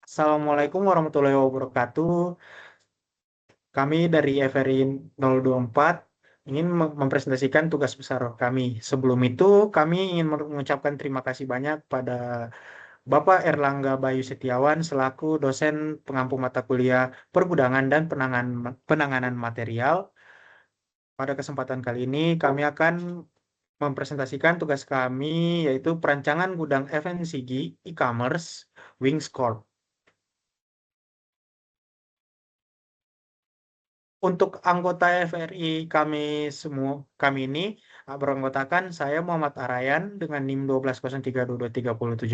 Assalamualaikum warahmatullahi wabarakatuh. Kami dari FRI 024 ingin mempresentasikan tugas besar kami. Sebelum itu, kami ingin mengucapkan terima kasih banyak pada Bapak Erlangga Bayu Setiawan selaku dosen pengampu mata kuliah pergudangan dan penanganan material. Pada kesempatan kali ini, kami akan mempresentasikan tugas kami yaitu perancangan gudang FMCG e-commerce Wings Corp. Untuk anggota FRI kami ini beranggotakan saya Muhammad Arayan dengan NIM 1203223075.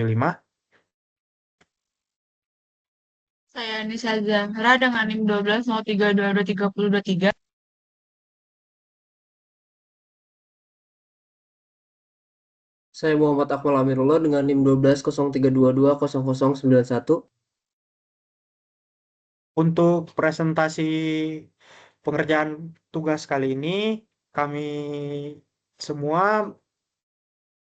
Saya Nisa Zahra dengan NIM 1203223023. Saya Muhammad Akmal Amirullah dengan NIM 1203220091. Untuk presentasi pengerjaan tugas kali ini kami semua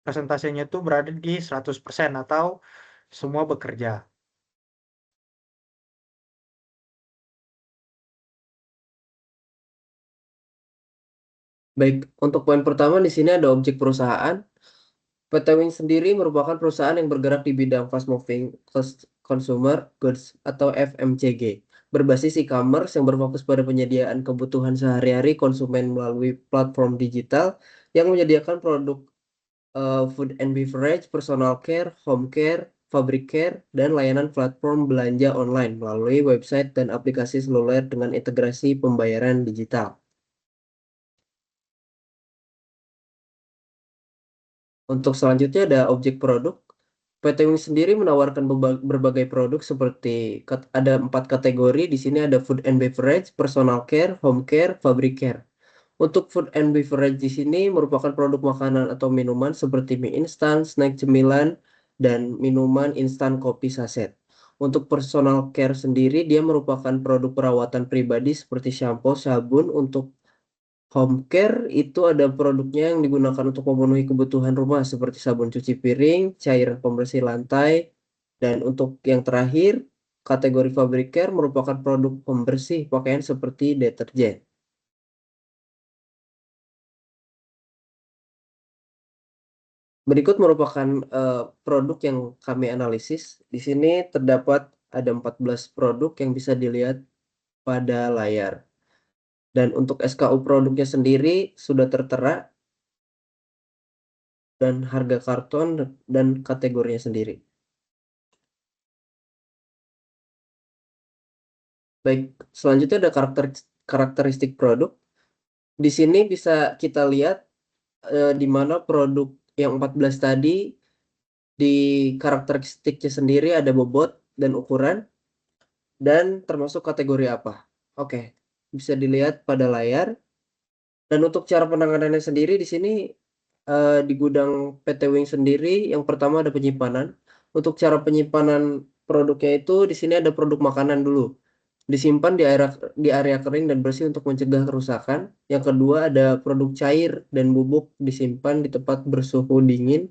presentasinya itu berada di 100% atau semua bekerja. Baik, untuk poin pertama di sini ada objek perusahaan. PT Wing sendiri merupakan perusahaan yang bergerak di bidang fast moving consumer goods atau FMCG, berbasis e-commerce yang berfokus pada penyediaan kebutuhan sehari-hari konsumen melalui platform digital yang menyediakan produk food and beverage, personal care, home care, fabric care, dan layanan platform belanja online melalui website dan aplikasi seluler dengan integrasi pembayaran digital. Untuk selanjutnya ada objek produk. PT Wing sendiri menawarkan berbagai produk seperti ada 4 kategori. Di sini ada food and beverage, personal care, home care, fabric care. Untuk food and beverage di sini merupakan produk makanan atau minuman seperti mie instan, snack cemilan, dan minuman instan kopi saset. Untuk personal care sendiri, dia merupakan produk perawatan pribadi seperti shampoo, sabun. Untuk home care itu ada produknya yang digunakan untuk memenuhi kebutuhan rumah seperti sabun cuci piring, cairan pembersih lantai, dan untuk yang terakhir, kategori fabric care merupakan produk pembersih pakaian seperti deterjen. Berikut merupakan produk yang kami analisis. Di sini terdapat ada 14 produk yang bisa dilihat pada layar. Dan untuk SKU produknya sendiri sudah tertera dan harga karton dan kategorinya sendiri. Baik, selanjutnya ada karakteristik produk. Di sini bisa kita lihat di mana produk yang 14 tadi di karakteristiknya sendiri ada bobot dan ukuran dan termasuk kategori apa. Oke, bisa dilihat pada layar. Dan untuk cara penanganannya sendiri di sini di gudang PT Wing sendiri yang pertama ada penyimpanan. Untuk cara penyimpanan produknya itu di sini ada produk makanan dulu. Disimpan di area kering dan bersih untuk mencegah kerusakan. Yang kedua ada produk cair dan bubuk disimpan di tempat bersuhu dingin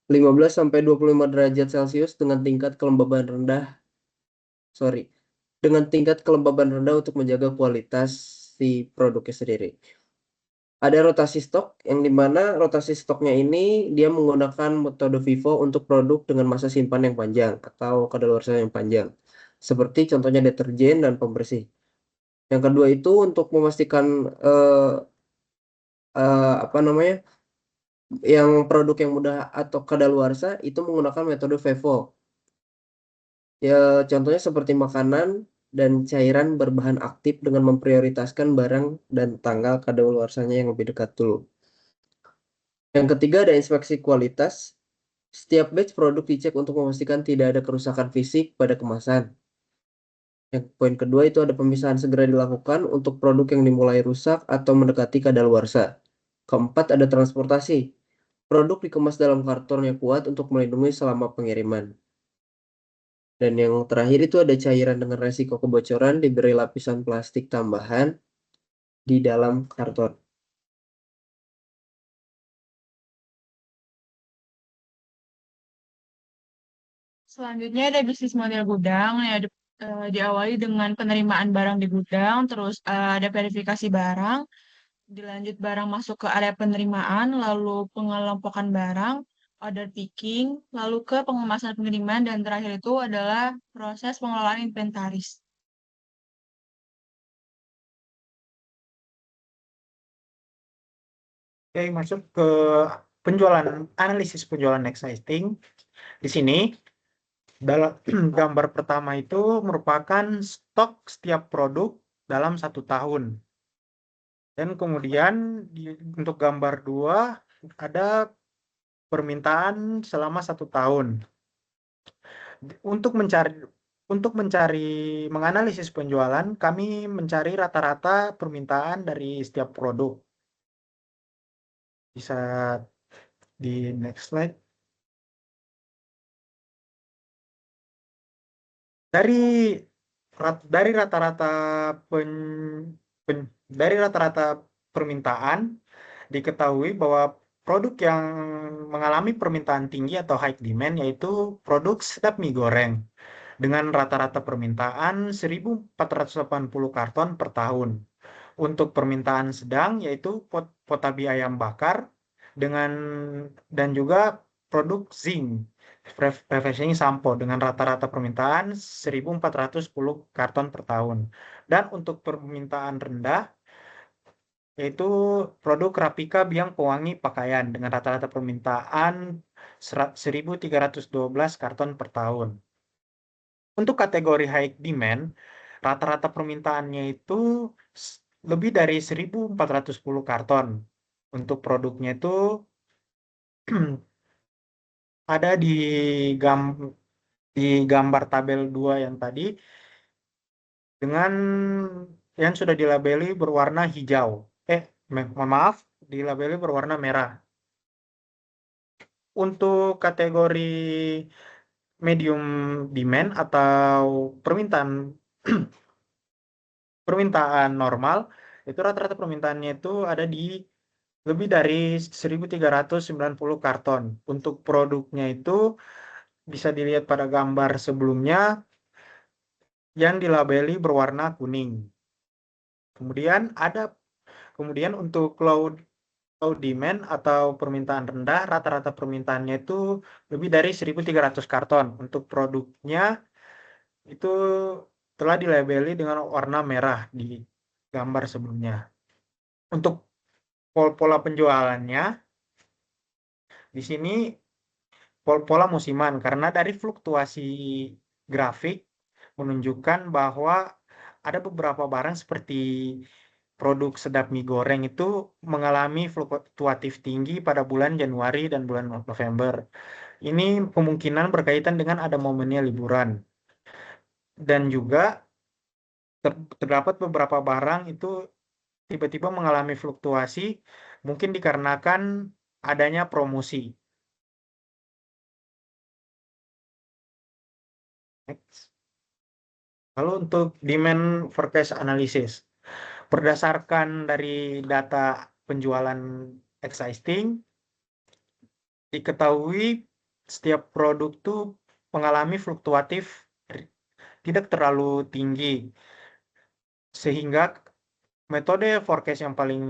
15 sampai 25 derajat Celcius dengan tingkat kelembaban rendah. Dengan tingkat kelembaban rendah untuk menjaga kualitas si produknya sendiri. Ada rotasi stok yang dimana rotasi stoknya ini dia menggunakan metode FIFO untuk produk dengan masa simpan yang panjang atau kadaluarsa yang panjang. Seperti contohnya deterjen dan pembersih. Yang kedua itu untuk memastikan apa namanya yang produk yang mudah atau kadaluarsa itu menggunakan metode FIFO. Ya contohnya seperti makanan dan cairan berbahan aktif dengan memprioritaskan barang dan tanggal kadaluarsanya yang lebih dekat dulu. Yang ketiga ada inspeksi kualitas. Setiap batch produk dicek untuk memastikan tidak ada kerusakan fisik pada kemasan. Yang poin kedua itu ada pemisahan segera dilakukan untuk produk yang dimulai rusak atau mendekati kadaluarsa. Keempat ada transportasi. Produk dikemas dalam karton yang kuat untuk melindungi selama pengiriman. Dan yang terakhir itu ada cairan dengan resiko kebocoran diberi lapisan plastik tambahan di dalam karton. Selanjutnya ada bisnis model gudang ya diawali dengan penerimaan barang di gudang, terus ada verifikasi barang, dilanjut barang masuk ke area penerimaan, lalu pengelompokan barang, order picking, lalu ke pengemasan pengiriman, dan terakhir itu adalah proses pengelolaan inventaris. Oke, masuk ke penjualan, analisis penjualan existing. Di sini dalam gambar pertama itu merupakan stok setiap produk dalam 1 tahun. Dan kemudian untuk gambar 2 ada permintaan selama 1 tahun. Untuk mencari menganalisis penjualan, kami mencari rata-rata permintaan dari setiap produk. Bisa di next slide. Dari dari rata-rata dari rata-rata permintaan diketahui bahwa produk yang mengalami permintaan tinggi atau high demand yaitu produk sedap mie goreng dengan rata-rata permintaan 1.480 karton per tahun. Untuk permintaan sedang yaitu potabi ayam bakar dengan dan juga produk zinc refreshing sampo dengan rata-rata permintaan 1.410 karton per tahun. Dan untuk permintaan rendah yaitu produk Rapika Biang Pewangi Pakaian dengan rata-rata permintaan 1.312 karton per tahun. Untuk kategori high demand, rata-rata permintaannya itu lebih dari 1.410 karton. Untuk produknya itu ada gam di gambar tabel 2 yang tadi dengan yang sudah dilabeli berwarna hijau. Mohon maaf, dilabeli berwarna merah. Untuk kategori medium demand atau permintaan normal, itu rata-rata permintaannya itu ada di lebih dari 1.390 karton. Untuk produknya itu bisa dilihat pada gambar sebelumnya yang dilabeli berwarna kuning. Kemudian untuk low demand atau permintaan rendah, rata-rata permintaannya itu lebih dari 1.300 karton. Untuk produknya itu telah dilabeli dengan warna merah di gambar sebelumnya. Untuk pola penjualannya, di sini pola musiman karena dari fluktuasi grafik menunjukkan bahwa ada beberapa barang seperti produk sedap mie goreng itu mengalami fluktuatif tinggi pada bulan Januari dan bulan November. Ini kemungkinan berkaitan dengan ada momennya liburan. Dan juga terdapat beberapa barang itu tiba-tiba mengalami fluktuasi, mungkin dikarenakan adanya promosi. Next. Lalu untuk demand forecast analysis, berdasarkan dari data penjualan existing, diketahui setiap produk tuh mengalami fluktuatif tidak terlalu tinggi, sehingga metode forecast yang paling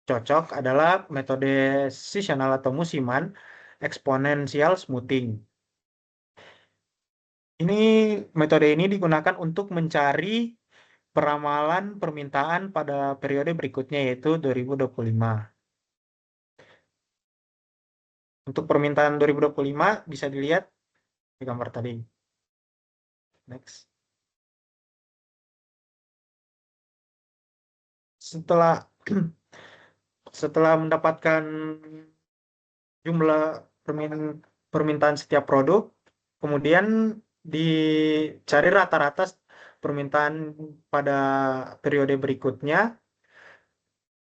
cocok adalah metode seasonal atau musiman exponential smoothing. Metode ini digunakan untuk mencari peramalan permintaan pada periode berikutnya yaitu 2025. Untuk permintaan 2025 bisa dilihat di gambar tadi. Next. Setelah mendapatkan jumlah permintaan setiap produk, kemudian dicari rata-rata permintaan pada periode berikutnya.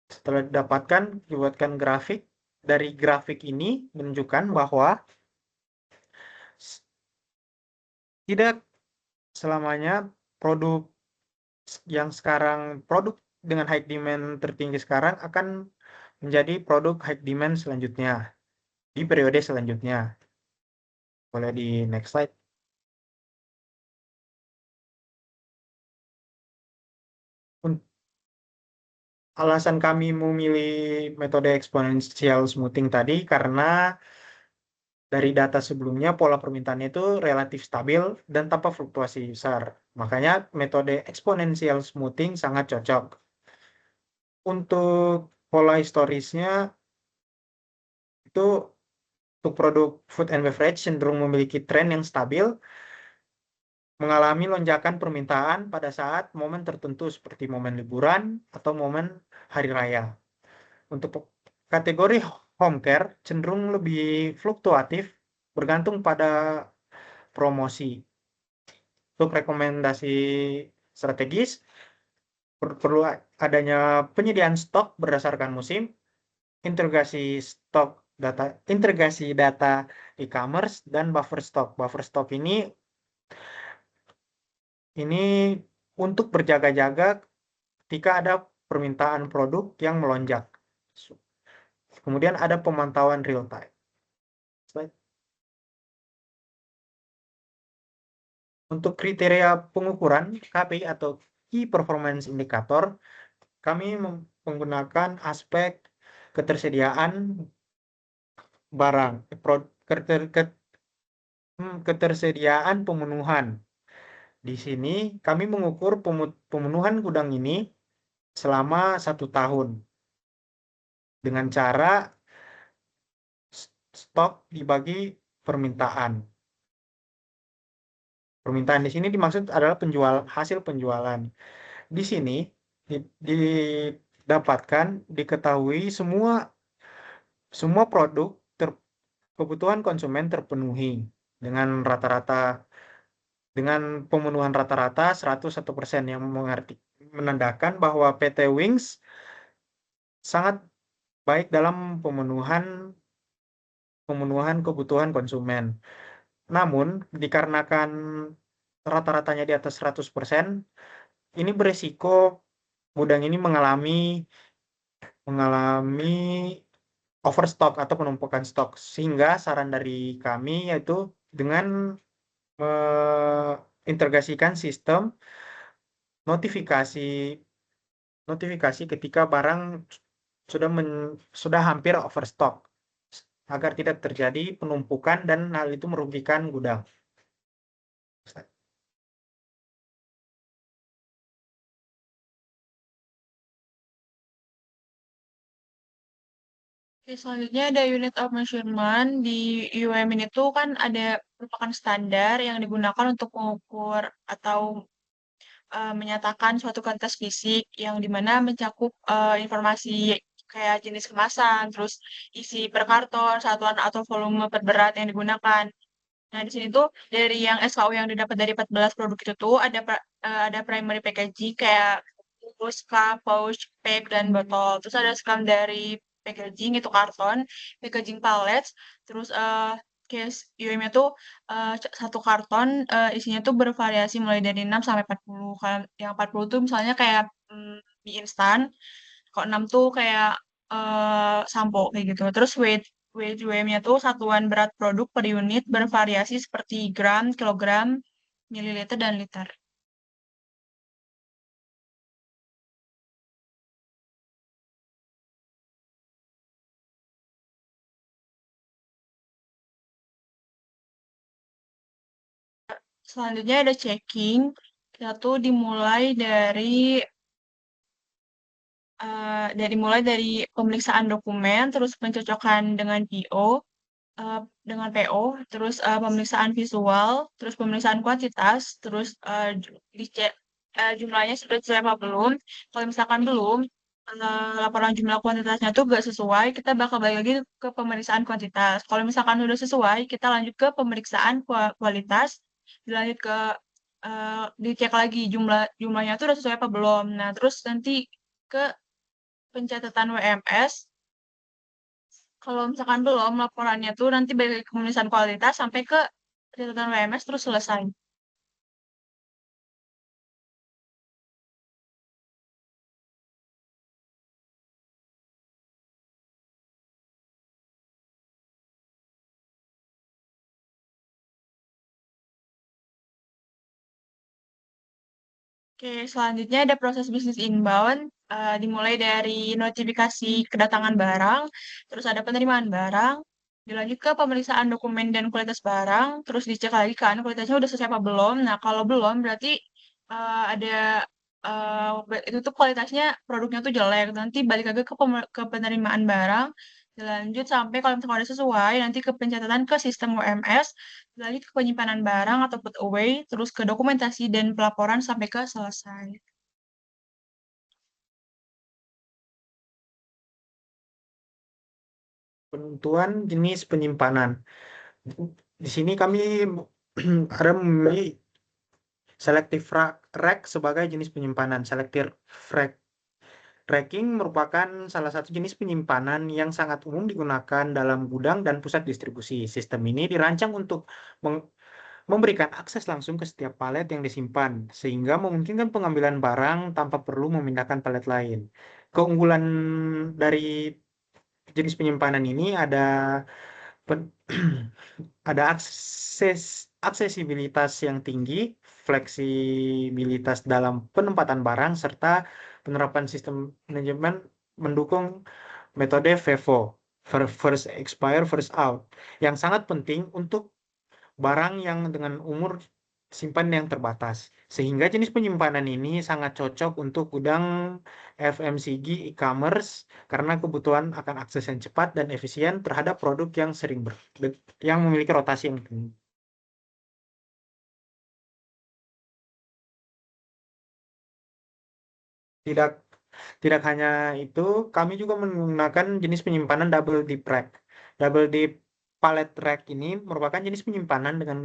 Setelah didapatkan, dibuatkan grafik. Dari grafik ini menunjukkan bahwa tidak selamanya produk dengan high demand tertinggi sekarang akan menjadi produk high demand selanjutnya di periode selanjutnya. Boleh di next slide. Un- Alasan kami memilih metode exponential smoothing tadi karena dari data sebelumnya pola permintaannya itu relatif stabil dan tanpa fluktuasi besar. Makanya metode exponential smoothing sangat cocok. Untuk pola historisnya itu untuk produk food and beverage cenderung memiliki tren yang stabil, mengalami lonjakan permintaan pada saat momen tertentu seperti momen liburan atau momen hari raya. Untuk kategori home care cenderung lebih fluktuatif bergantung pada promosi. Untuk rekomendasi strategis, perlu adanya penyediaan stok berdasarkan musim, integrasi stok data, integrasi data e-commerce dan buffer stock. Buffer stock ini untuk berjaga-jaga ketika ada permintaan produk yang melonjak. Kemudian ada pemantauan real time. Slide. Untuk kriteria pengukuran KPI atau Key Performance Indicator, kami menggunakan aspek ketersediaan barang, ketersediaan pemenuhan. Di sini kami mengukur pemenuhan gudang ini selama 1 tahun dengan cara stok dibagi permintaan. Permintaan di sini dimaksud adalah hasil penjualan. Di sini didapatkan, diketahui semua produk kebutuhan konsumen terpenuhi dengan rata-rata dengan pemenuhan rata-rata 101% yang menandakan bahwa PT Wings sangat baik dalam pemenuhan kebutuhan konsumen. Namun, dikarenakan rata-ratanya di atas 100%, ini beresiko gudang ini mengalami overstock atau penumpukan stok. Sehingga saran dari kami yaitu dengan mengintegrasikan sistem notifikasi ketika barang sudah hampir overstock agar tidak terjadi penumpukan dan hal itu merugikan gudang. Oke, selanjutnya ada unit of measurement. Di UM ini tuh kan ada merupakan standar yang digunakan untuk mengukur atau menyatakan suatu kuantitas fisik yang dimana mencakup informasi kayak jenis kemasan, terus isi per karton, satuan atau volume per berat yang digunakan. Nah, di sini tuh dari yang SKU yang didapat dari 14 produk itu tuh ada primary packaging kayak bungkus, cup, pouch, pack, dan botol. Terus ada secondary packaging itu karton, packaging pallets, terus case UM-nya tuh satu karton isinya tuh bervariasi mulai dari 6 sampai 40. Kalau yang 40 tuh misalnya kayak mie instan, kalau 6 tuh kayak sampo kayak gitu. Terus weight UM-nya tuh satuan berat produk per unit bervariasi seperti gram, kilogram, mililiter, dan liter. Selanjutnya ada checking. Kita tuh mulai dari pemeriksaan dokumen, terus pencocokan dengan eh, PO, terus pemeriksaan visual, terus pemeriksaan kuantitas, terus dicek jumlahnya sudah sesuai apa belum. Kalau misalkan belum, laporan jumlah kuantitasnya tuh gak sesuai, kita bakal balik lagi ke pemeriksaan kuantitas. Kalau misalkan udah sesuai, kita lanjut ke pemeriksaan kualitas, dilanjut ke dicek lagi jumlahnya tuh udah sesuai apa belum. Nah, terus nanti ke pencatatan WMS. Kalau misalkan belum, laporannya tuh nanti balik ke pemeriksaan kualitas sampai ke catatan WMS terus selesai. Oke, selanjutnya ada proses bisnis inbound, dimulai dari notifikasi kedatangan barang, terus ada penerimaan barang, dilanjut ke pemeriksaan dokumen dan kualitas barang, terus dicek lagi kan kualitasnya udah sesuai apa belum. Nah, kalau belum berarti ada itu tuh kualitasnya produknya tuh jelek. Nanti balik lagi ke penerimaan barang, dilanjut sampai kalau misalkan udah sesuai, nanti ke pencatatan ke sistem WMS, lanjut ke penyimpanan barang atau put away, terus ke dokumentasi dan pelaporan sampai ke selesai. Penentuan jenis penyimpanan. Di sini kami ada memilih selective rack sebagai jenis penyimpanan. Selective rack racking merupakan salah satu jenis penyimpanan yang sangat umum digunakan dalam gudang dan pusat distribusi. Sistem ini dirancang untuk memberikan akses langsung ke setiap palet yang disimpan, sehingga memungkinkan pengambilan barang tanpa perlu memindahkan palet lain. Keunggulan dari jenis penyimpanan ini pen- ada aksesibilitas yang tinggi, fleksibilitas dalam penempatan barang, serta penerapan sistem manajemen mendukung metode FIFO, first expire, first out, yang sangat penting untuk barang yang dengan umur simpan yang terbatas. Sehingga jenis penyimpanan ini sangat cocok untuk gudang FMCG e-commerce karena kebutuhan akan akses yang cepat dan efisien terhadap produk yang yang memiliki rotasi yang tinggi. Tidak tidak hanya itu, kami juga menggunakan jenis penyimpanan double deep rack. Double deep pallet rack ini merupakan jenis penyimpanan dengan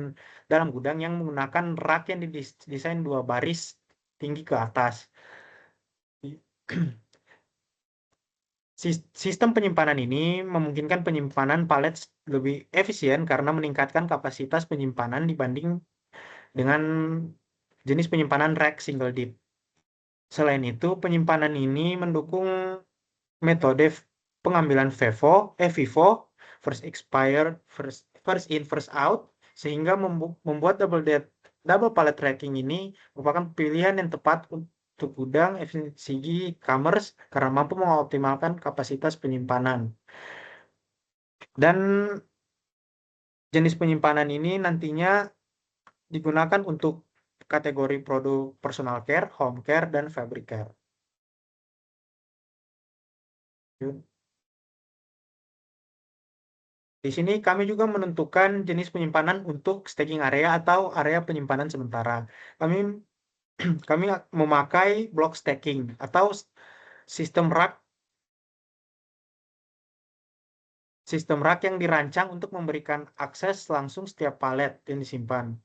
dalam gudang yang menggunakan rak yang didesain dua baris tinggi ke atas. Sistem penyimpanan ini memungkinkan penyimpanan palet lebih efisien karena meningkatkan kapasitas penyimpanan dibanding dengan jenis penyimpanan rack single deep. Selain itu, penyimpanan ini mendukung metode pengambilan FIFO, first expire, first in, first out, sehingga membuat double pallet tracking ini merupakan pilihan yang tepat untuk gudang FMCG commerce karena mampu mengoptimalkan kapasitas penyimpanan. Dan jenis penyimpanan ini nantinya digunakan untuk kategori produk personal care, home care, dan fabric care. Di sini kami juga menentukan jenis penyimpanan untuk staging area atau area penyimpanan sementara. Kami kami memakai block stacking atau sistem rak yang dirancang untuk memberikan akses langsung setiap palet yang disimpan.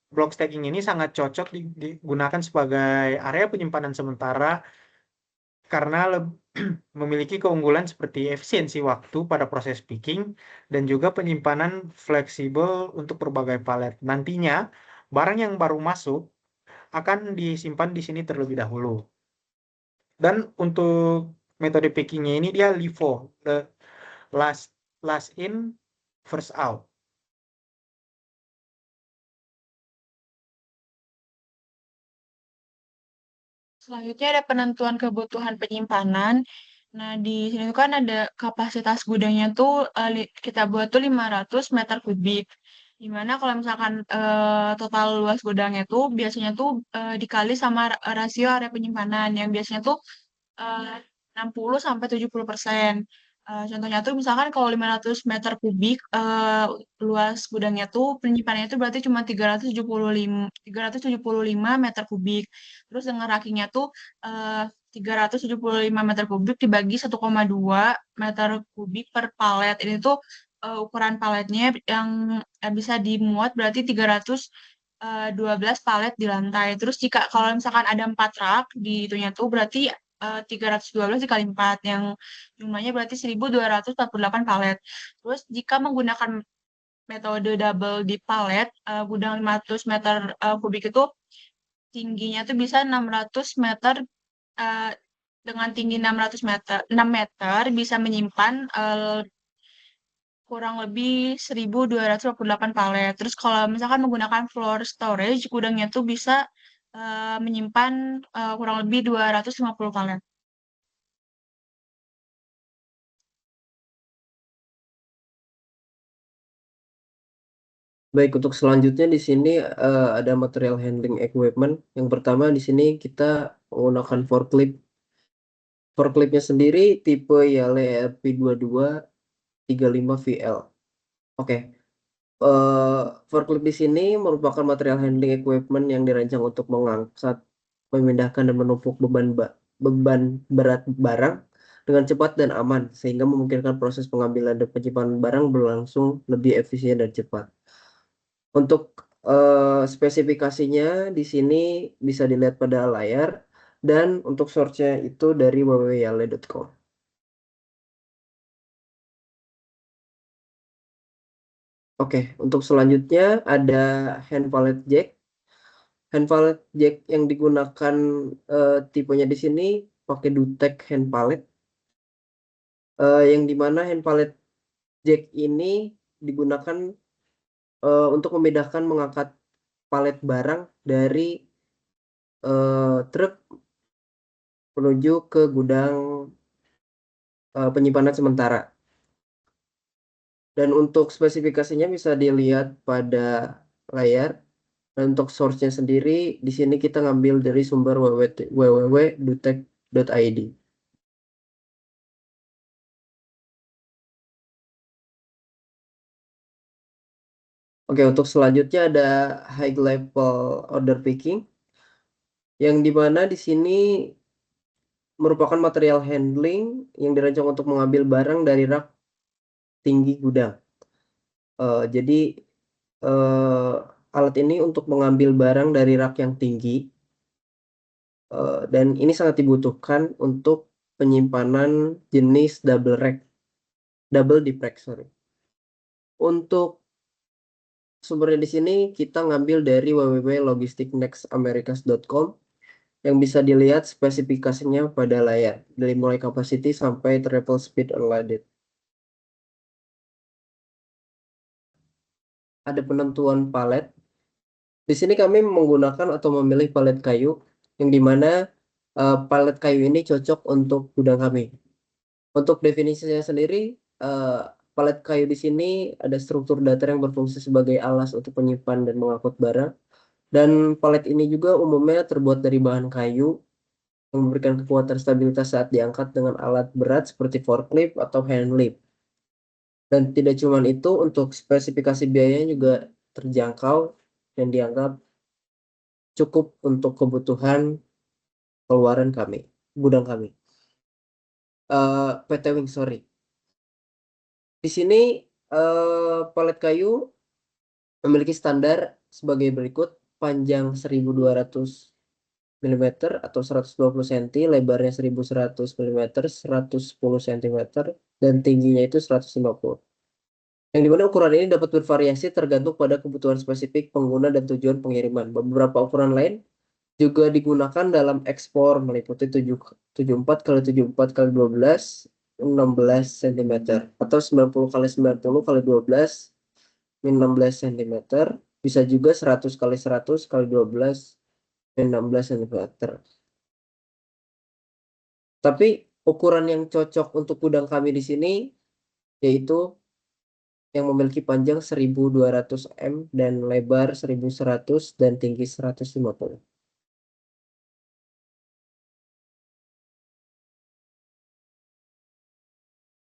Block stacking ini sangat cocok digunakan sebagai area penyimpanan sementara karena memiliki keunggulan seperti efisiensi waktu pada proses picking dan juga penyimpanan fleksibel untuk berbagai palet. Nantinya, barang yang baru masuk akan disimpan di sini terlebih dahulu. Dan untuk metode pickingnya ini dia LIFO, the last in, first out. Selanjutnya ada penentuan kebutuhan penyimpanan. Nah, di sini tuh kan ada kapasitas gudangnya tuh kita buat tuh 500 meter kubik. Dimana kalau misalkan total luas gudangnya tuh biasanya tuh dikali sama rasio area penyimpanan yang biasanya tuh eh, 60 sampai 70%. Contohnya tuh misalkan kalau 500 meter kubik luas gudangnya tuh penyimpanannya tuh berarti cuma 375 meter kubik. Terus dengan rankingnya tuh eh, 375 meter kubik dibagi 1,2 meter kubik per palet. Ini tuh ukuran paletnya yang bisa dimuat berarti 312 palet di lantai. Terus jika kalau misalkan ada 4 rak di itunya tuh berarti 312 dikali 4 yang jumlahnya berarti 1.248 palet. Terus jika menggunakan metode double di palet, gudang 500 meter kubik itu tingginya tuh bisa 600 meter, eh, dengan tinggi 600 meter, 6 meter bisa menyimpan kurang lebih 1.248 palet. Terus kalau misalkan menggunakan floor storage, gudangnya tuh bisa menyimpan kurang lebih 250 palet. Baik, untuk selanjutnya di sini ada material handling equipment. Yang pertama di sini kita menggunakan forklift. Forkliftnya sendiri tipe Yale ERP2235VL. Oke, forklift di sini merupakan material handling equipment yang dirancang untuk mengangkat, memindahkan dan menumpuk beban berat barang dengan cepat dan aman, sehingga memungkinkan proses pengambilan dan penyimpanan barang berlangsung lebih efisien dan cepat. Untuk spesifikasinya di sini bisa dilihat pada layar, dan untuk source-nya itu dari www.yale.com. Oke, untuk selanjutnya ada hand pallet jack. Hand pallet jack yang digunakan tipenya di sini pakai Dutex hand pallet, yang dimana hand pallet jack ini digunakan untuk memudahkan mengangkat palet barang dari truk menuju ke gudang penyimpanan sementara. Dan untuk spesifikasinya bisa dilihat pada layar. Dan untuk source-nya sendiri di sini kita ngambil dari sumber www.dutex.id. Oke, untuk selanjutnya ada high level order picking, yang dimana di sini merupakan material handling yang dirancang untuk mengambil barang dari rak tinggi gudang. Jadi alat ini untuk mengambil barang dari rak yang tinggi, dan ini sangat dibutuhkan untuk penyimpanan jenis double deep rack, sorry. Untuk sumbernya di sini kita ngambil dari www.logisticnextamericas.com, yang bisa dilihat spesifikasinya pada layar, dari mulai capacity sampai travel speed unloaded. Ada penentuan palet. Di sini kami menggunakan atau memilih palet kayu, yang dimana palet kayu ini cocok untuk gudang kami. Untuk definisinya sendiri, palet kayu di sini ada struktur datar yang berfungsi sebagai alas untuk menyimpan dan mengangkut barang. Dan palet ini juga umumnya terbuat dari bahan kayu yang memberikan kekuatan stabilitas saat diangkat dengan alat berat seperti forklift atau hand lift. Dan tidak cuma itu, untuk spesifikasi biayanya juga terjangkau dan dianggap cukup untuk kebutuhan keluaran kami, gudang kami. PT Wing, sorry. Di sini palet kayu memiliki standar sebagai berikut: panjang 1200 mm atau 120 cm, lebarnya 1100 mm, 110 cm, dan tingginya itu 150. Yang dimana ukuran ini dapat bervariasi tergantung pada kebutuhan spesifik pengguna dan tujuan pengiriman. Beberapa ukuran lain juga digunakan dalam ekspor, meliputi 74 x 74 x 12 16 cm atau 90 x 90 x 12 16 cm. Bisa juga 100 x 100 x 12 16 cm. Tapi ukuran yang cocok untuk gudang kami di sini yaitu yang memiliki panjang 1200 m dan lebar 1100 dan tinggi 150.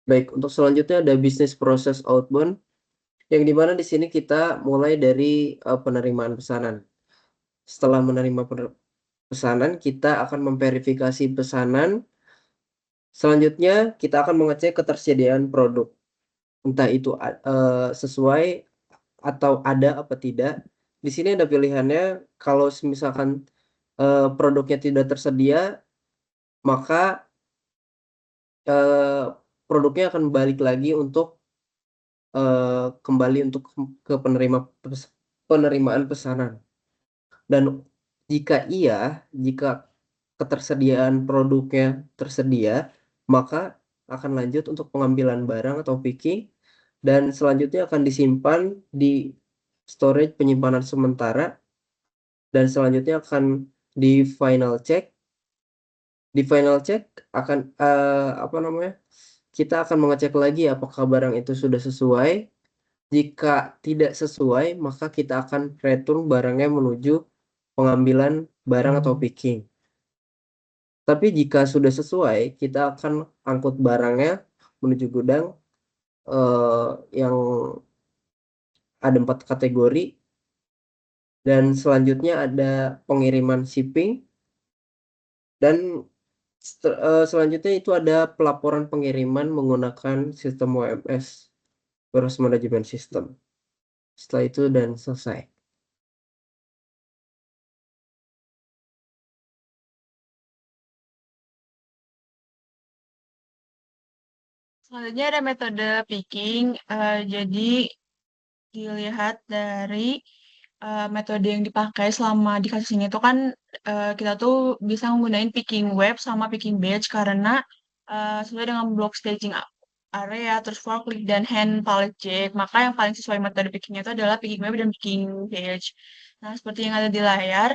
Baik, untuk selanjutnya ada bisnis proses outbound, yang dimana di sini kita mulai dari penerimaan pesanan. Setelah menerima pesanan, kita akan memverifikasi pesanan. Selanjutnya kita akan mengecek ketersediaan produk, entah itu sesuai atau ada apa tidak. Di sini ada pilihannya. Kalau misalkan produknya tidak tersedia, maka produknya akan balik lagi untuk kembali untuk ke penerimaan pesanan. Dan jika ketersediaan produknya tersedia, maka akan lanjut untuk pengambilan barang atau picking, dan selanjutnya akan disimpan di storage penyimpanan sementara, dan selanjutnya akan di final check. Di final check akan apa namanya? Kita akan mengecek lagi apakah barang itu sudah sesuai. Jika tidak sesuai, maka kita akan return barangnya menuju pengambilan barang atau picking. Tapi jika sudah sesuai, kita akan angkut barangnya menuju gudang yang ada 4 kategori, dan selanjutnya ada pengiriman shipping, dan selanjutnya itu ada pelaporan pengiriman menggunakan sistem WMS, Warehouse Management System. Setelah itu dan selesai. Selanjutnya ada metode picking. Jadi dilihat dari metode yang dipakai selama di kasus ini tuh kan kita tuh bisa menggunakan picking web sama picking batch karena sesuai dengan block staging area, terus forklift dan hand pallet jack. Maka yang paling sesuai metode pickingnya itu adalah picking web dan picking batch. Nah, seperti yang ada di layar,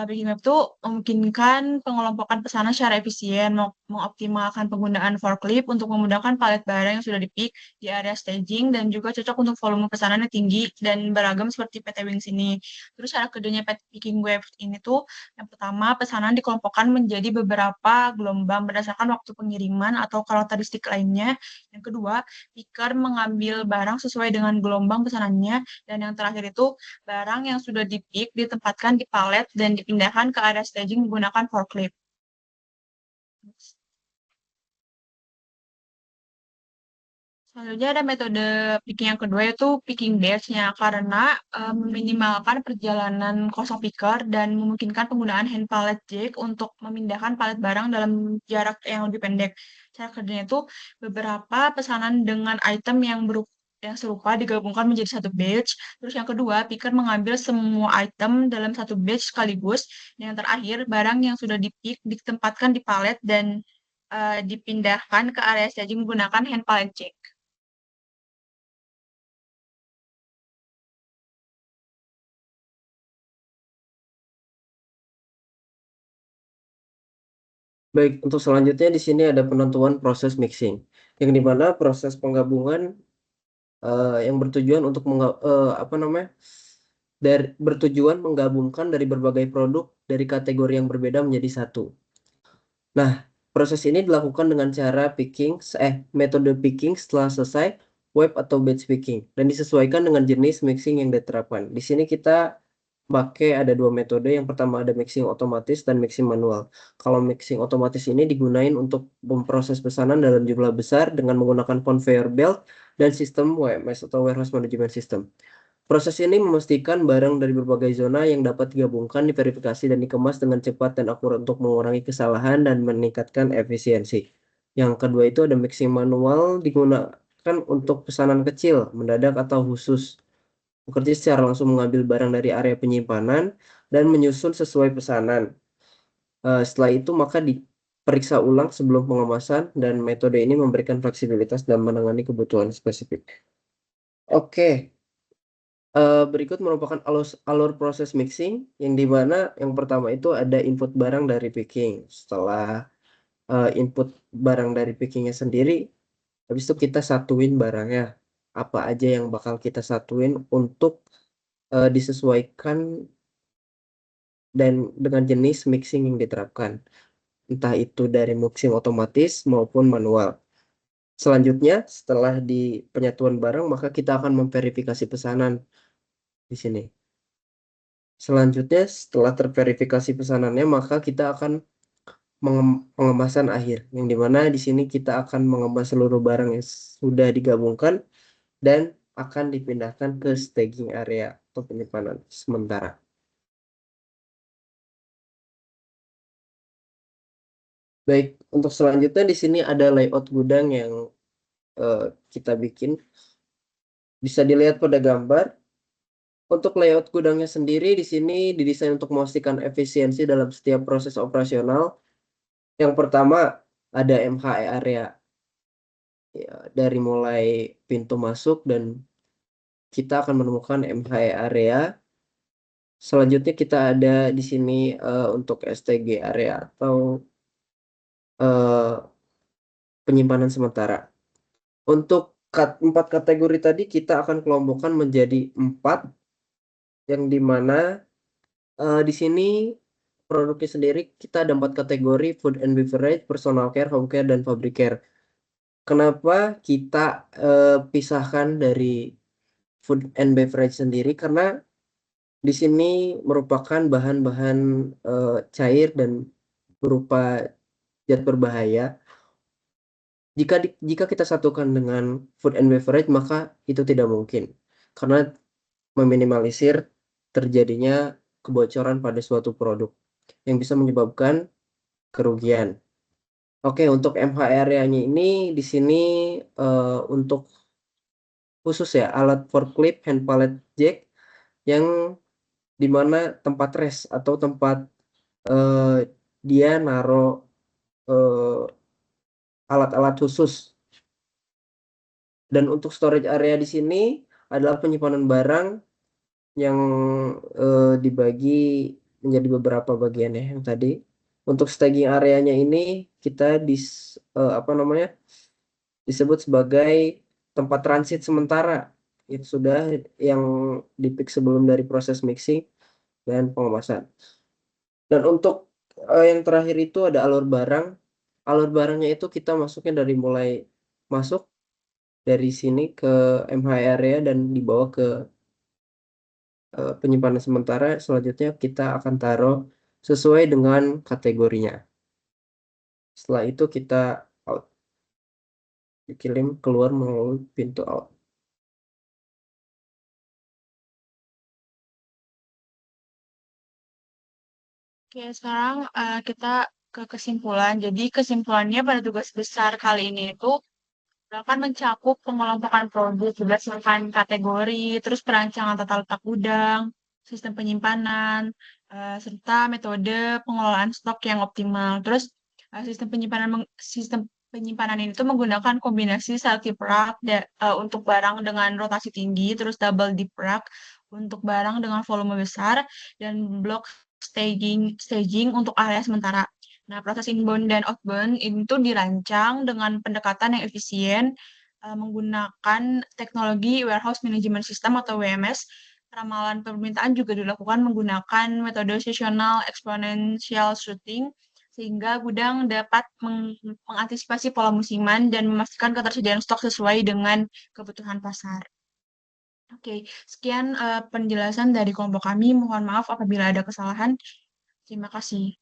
picking web tuh memungkinkan pengelompokan pesanan secara efisien, mengoptimalkan penggunaan forklift untuk memudahkan palet barang yang sudah di-pick di area staging, dan juga cocok untuk volume pesanan yang tinggi dan beragam seperti PT Wings ini. Terus cara kerjanya picking web ini tuh, yang pertama, pesanan dikelompokkan menjadi beberapa gelombang berdasarkan waktu pengiriman atau karakteristik lainnya. Yang kedua, picker mengambil barang sesuai dengan gelombang pesanannya. Dan yang terakhir itu, barang yang sudah di-pick ditempatkan di palet dan dipindahkan ke area staging menggunakan forklift. Selanjutnya ada metode picking yang kedua, yaitu picking batch-nya, karena meminimalkan perjalanan kosong picker dan memungkinkan penggunaan hand pallet jack untuk memindahkan palet barang dalam jarak yang lebih pendek. Cara kerjanya itu beberapa pesanan dengan item yang serupa digabungkan menjadi satu batch. Terus yang kedua, picker mengambil semua item dalam satu batch sekaligus. Dan yang terakhir, barang yang sudah di-pick ditempatkan di palet dan dipindahkan ke area staging menggunakan hand pallet jack. Baik, untuk selanjutnya di sini ada penentuan proses mixing, yang dimana proses penggabungan yang bertujuan untuk bertujuan menggabungkan dari berbagai produk dari kategori yang berbeda menjadi satu. Nah, proses ini dilakukan dengan cara metode picking setelah selesai web atau batch picking, dan disesuaikan dengan jenis mixing yang diterapkan. Di sini kita pakai ada 2 metode. Yang pertama ada mixing otomatis dan mixing manual. Kalau mixing otomatis ini digunakan untuk memproses pesanan dalam jumlah besar dengan menggunakan conveyor belt dan sistem WMS atau Warehouse Management System. Proses ini memastikan barang dari berbagai zona yang dapat digabungkan, diverifikasi, dan dikemas dengan cepat dan akurat untuk mengurangi kesalahan dan meningkatkan efisiensi. Yang kedua itu ada mixing manual, digunakan untuk pesanan kecil, mendadak atau khusus. Bekerja secara langsung mengambil barang dari area penyimpanan dan menyusun sesuai pesanan. Setelah itu maka diperiksa ulang sebelum pengemasan, dan metode ini memberikan fleksibilitas dan menangani kebutuhan spesifik. Oke. Berikut merupakan alur proses mixing, yang dimana yang pertama itu ada input barang dari picking. Setelah input barang dari pickingnya sendiri, habis itu kita satuin barangnya. Apa aja yang bakal kita satuin untuk disesuaikan dan dengan jenis mixing yang diterapkan. Entah itu dari mixing otomatis maupun manual. Selanjutnya, setelah di penyatuan barang, maka kita akan memverifikasi pesanan di sini. Selanjutnya, setelah terverifikasi pesanannya, maka kita akan pengemasan akhir, yang dimana di sini kita akan mengemas seluruh barang yang sudah digabungkan dan akan dipindahkan ke staging area atau penyimpanan sementara. Baik, untuk selanjutnya di sini ada layout gudang yang kita bikin. Bisa dilihat pada gambar. Untuk layout gudangnya sendiri di sini didesain untuk memastikan efisiensi dalam setiap proses operasional. Yang pertama ada MHE area, ya, dari mulai pintu masuk, dan kita akan menemukan MHE area Selanjutnya kita ada di sini untuk STG area atau penyimpanan sementara. Untuk 4 kategori tadi kita akan kelompokkan menjadi 4, yang dimana di sini produknya sendiri kita ada 4 kategori: food and beverage, personal care, home care, dan fabric care. Kenapa kita pisahkan dari food and beverage sendiri? Karena di sini merupakan bahan-bahan cair dan berupa zat berbahaya. Jika kita satukan dengan food and beverage, maka itu tidak mungkin, karena meminimalisir terjadinya kebocoran pada suatu produk yang bisa menyebabkan kerugian. Oke, untuk MH area-nya ini di sini untuk khusus ya, alat forklift, hand pallet jack, yang dimana tempat rest atau tempat dia naruh alat-alat khusus. Dan untuk storage area di sini adalah penyimpanan barang yang dibagi menjadi beberapa bagian ya, yang tadi. Untuk staging areanya ini kita disebut sebagai tempat transit sementara yang di-pick sebelum dari proses mixing dan pengemasan. Dan untuk yang terakhir itu ada alur barang. Alur barangnya itu kita masuknya dari mulai masuk dari sini ke MH area dan dibawa ke penyimpanan sementara. Selanjutnya kita akan taruh sesuai dengan kategorinya. Setelah itu kita out, dikirim keluar melalui pintu out. Oke, sekarang kita ke kesimpulan. Jadi kesimpulannya pada tugas besar kali ini itu akan mencakup pengelompokan produk berdasarkan kategori, terus perancangan tata letak gudang, sistem penyimpanan, serta metode pengelolaan stok yang optimal. Terus sistem penyimpanan ini tuh menggunakan kombinasi self-deep rack untuk barang dengan rotasi tinggi, terus double deep rack untuk barang dengan volume besar, dan block staging untuk area sementara. Nah, proses inbound dan outbound itu dirancang dengan pendekatan yang efisien menggunakan teknologi warehouse management system atau WMS. Ramalan permintaan juga dilakukan menggunakan metode seasonal exponential shooting sehingga gudang dapat mengantisipasi pola musiman dan memastikan ketersediaan stok sesuai dengan kebutuhan pasar. Oke, sekian penjelasan dari kelompok kami. Mohon maaf apabila ada kesalahan. Terima kasih.